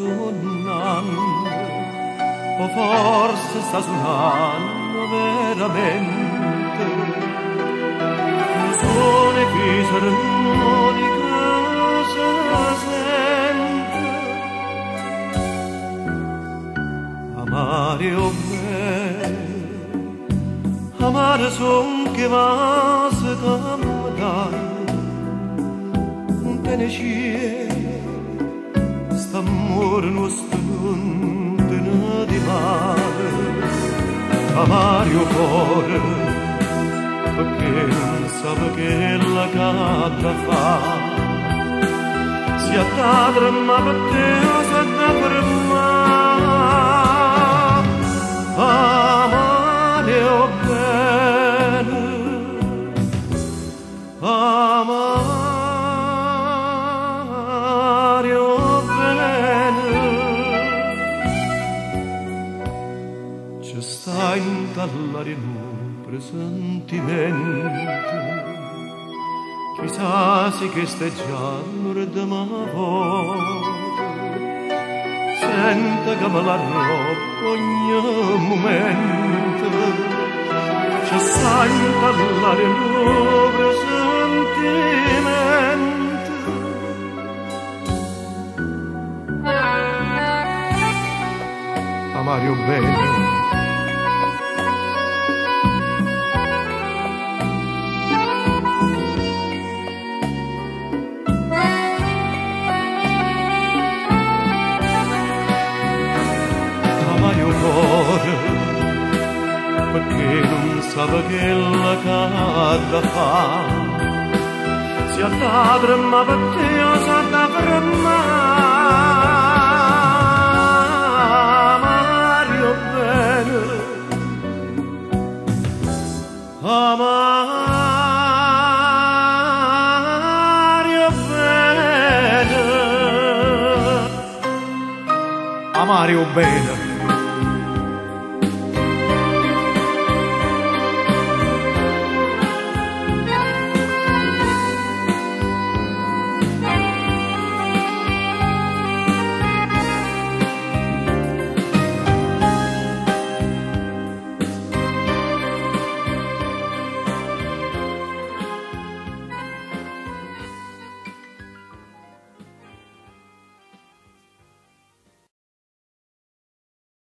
suonando, o forse sta suonando veramente. Un suono che s'armonica si sente. Amare o bene, amare son che va se camminare. Bene c'è, st'amore nostro non te ne di male. Amare o cuore, perché non sa che la cadra fa. Si attadra ma per te si attadra amare o bene, amare o bene. Ci sta in tallare un presentimento, chissà se che stai già l'ordine senta che me la roba ogni momento. Ci sta in tallare un presentimento. Amare o bene, perché non sa che la cadra fa. Si attadra ma per te o si attadra amare o bene, amare o bene, amare o bene.